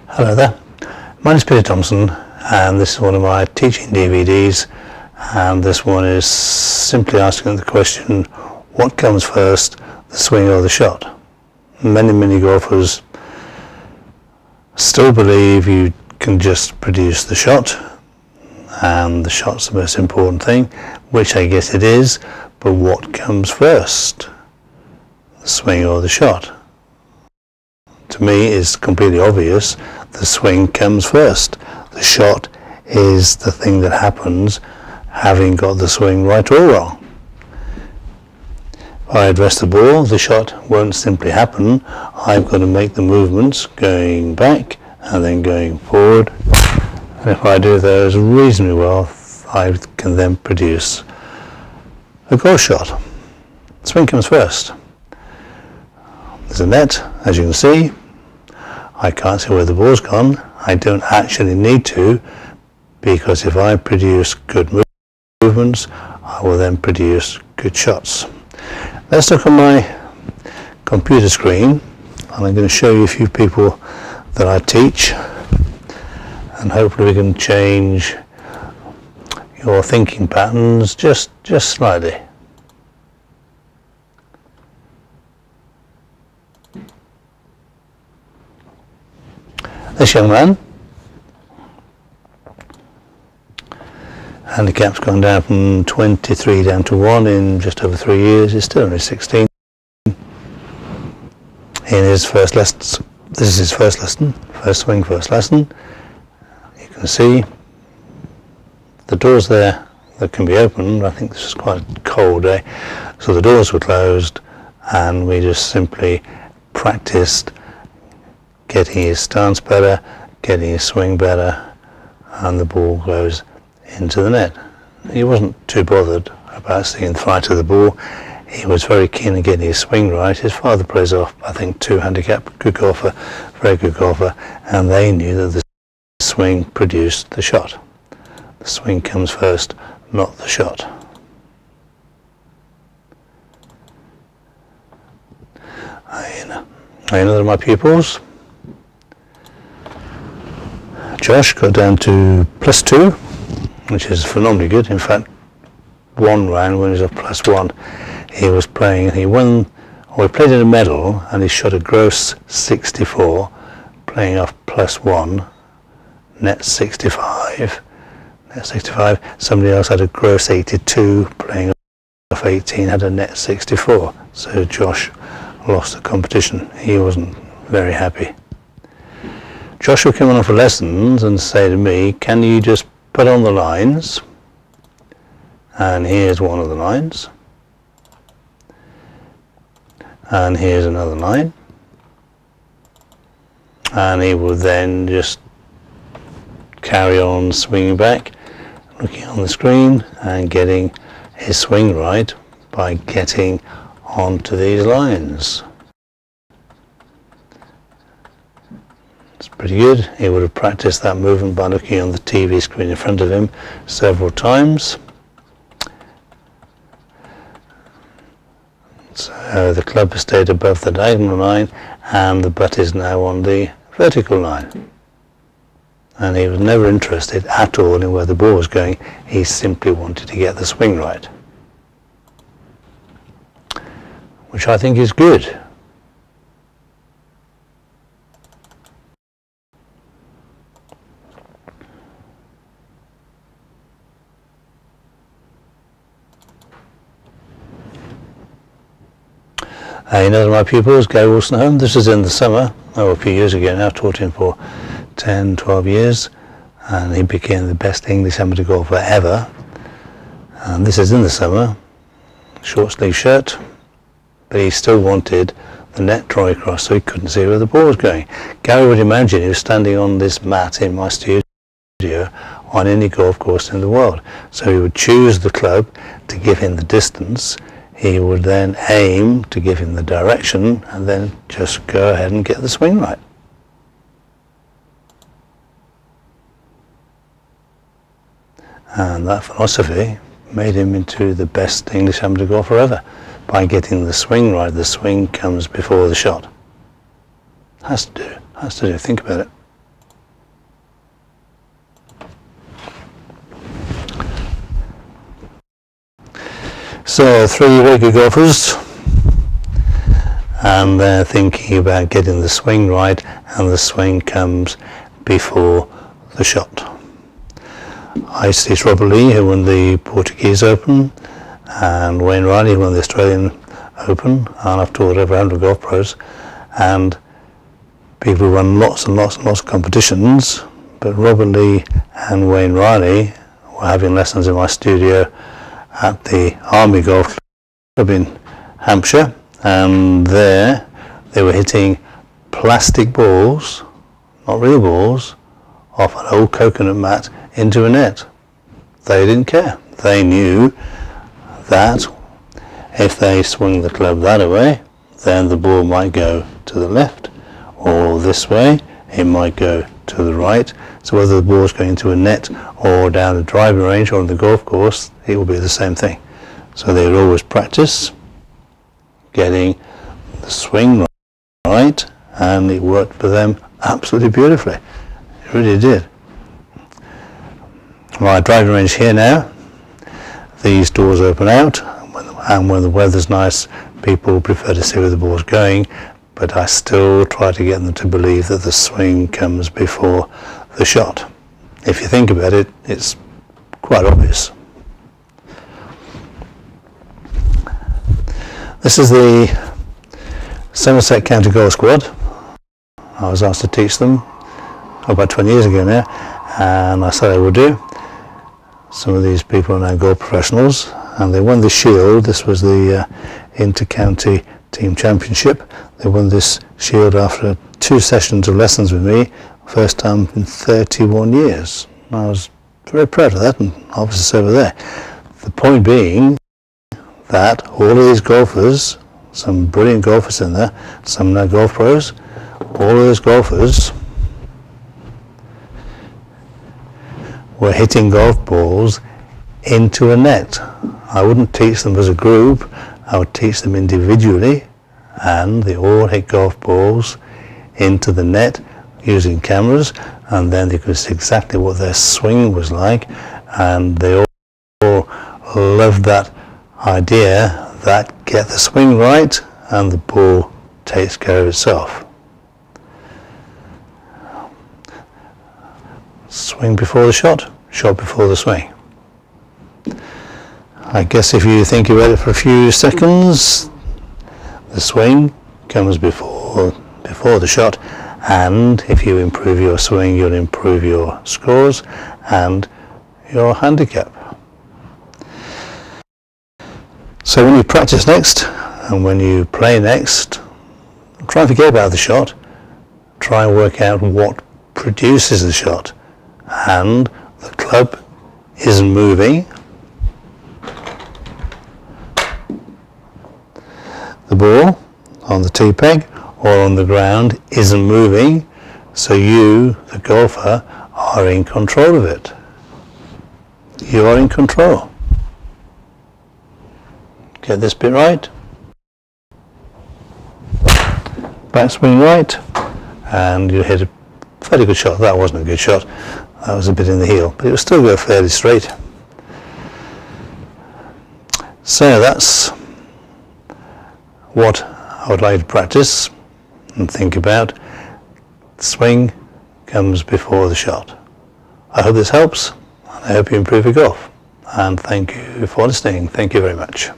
Hello there, my name is Peter Thompson and this is one of my teaching DVDs, and this one is simply asking the question, what comes first, the swing or the shot? Many golfers still believe you can just produce the shot and the shot's the most important thing, which I guess it is, but what comes first, the swing or the shot? To me it's completely obvious. The swing comes first. The shot is the thing that happens having got the swing right or wrong. If I address the ball, the shot won't simply happen. I've got to make the movements going back and then going forward. And if I do those reasonably well, I can then produce a golf shot. The swing comes first. There's a net, as you can see. I can't see where the ball's gone. I don't actually need to, because if I produce good movements, I will then produce good shots. Let's look at my computer screen, and I'm going to show you a few people that I teach, and hopefully we can change your thinking patterns just slightly. This young man, handicap's gone down from 23 down to 1 in just over 3 years. He's still only 16. In his first lessons, this is his first lesson, first swing, first lesson. You can see the doors there that can be opened. I think this is quite a cold day, so the doors were closed and we just simply practiced getting his stance better, getting his swing better, and the ball goes into the net. He wasn't too bothered about seeing the flight of the ball. He was very keen on getting his swing right. His father plays off, I think, 2 handicap, good golfer, very good golfer, and they knew that the swing produced the shot. The swing comes first, not the shot. I know that my pupils. Josh got down to +2, which is phenomenally good. In fact, one round when he was at +1, he was playing, he won, or he played in a medal and he shot a gross 64, playing off +1, net 65, Somebody else had a gross 82, playing off 18, had a net 64. So Josh lost the competition. He wasn't very happy. Josh would come on for lessons and say to me, can you just put on the lines? And here's one of the lines. And here's another line. And he would then just carry on swinging back, looking on the screen and getting his swing right by getting onto these lines. It's pretty good. He would have practiced that movement by looking on the TV screen in front of him several times. So the club has stayed above the diagonal line and the butt is now on the vertical line. And he was never interested at all in where the ball was going. He simply wanted to get the swing right, which I think is good. Another of my pupils, Gary Wilson. This is in the summer, a few years ago now. I've taught him for 10, 12 years, and he became the best English amateur golfer ever. And this is in the summer, short sleeve shirt, but he still wanted the net draw across, so he couldn't see where the ball was going. Gary would imagine he was standing on this mat in my studio on any golf course in the world. So he would choose the club to give him the distance. He would then aim to give him the direction and then just go ahead and get the swing right. And that philosophy made him into the best English amateur golfer ever, by getting the swing right. The swing comes before the shot. Has to do, think about it. So 3 regular golfers, and they're thinking about getting the swing right, and the swing comes before the shot. I see Robert Lee, who won the Portuguese Open, and Wayne Riley, who won the Australian Open, and I've taught over 100 golf pros, and people run lots and lots and lots of competitions, but Robert Lee and Wayne Riley were having lessons in my studio at the Army Golf Club in Hampshire, and there they were hitting plastic balls, not real balls, off an old coconut mat into a net. They didn't care. They knew that if they swung the club that way, then the ball might go to the left, or this way, it might go to the right. So whether the ball is going into a net or down the driving range or on the golf course, it will be the same thing. So they would always practice getting the swing right, and it worked for them absolutely beautifully. It really did. My driving range here now, these doors open out, and when the weather's nice, people prefer to see where the ball's going, but I still try to get them to believe that the swing comes before the shot. If you think about it, it's quite obvious. This is the Somerset County Golf Squad. I was asked to teach them about 20 years ago now, and I said I would do. Some of these people are now golf professionals, and they won the Shield. This was the Inter-County Team Championship. They won this Shield after 2 sessions of lessons with me, first time in 31 years. I was very proud of that, and obviously so were they. The point being that all of these golfers, some brilliant golfers in there, some now golf pros, all of those golfers were hitting golf balls into a net. I wouldn't teach them as a group, I would teach them individually, and they all hit golf balls into the net using cameras, and then they could see exactly what their swing was like, and they all loved that idea that get the swing right and the ball takes care of itself. Swing before the shot, shot before the swing. I guess if you think about it for a few seconds, the swing comes before the shot, and if you improve your swing, you'll improve your scores and your handicap. So when you practice next and when you play next, try and forget about the shot, try and work out what produces the shot, and the club isn't moving, the ball on the tee peg or on the ground isn't moving, so you, the golfer, are in control of it. You are in control. Get this bit right, backswing right, and you hit a fairly good shot. That wasn't a good shot, that was a bit in the heel, but it will still go fairly straight. So that's what I would like to practice and think about. The swing comes before the shot. I hope this helps, and I hope you improve your golf. And thank you for listening. Thank you very much.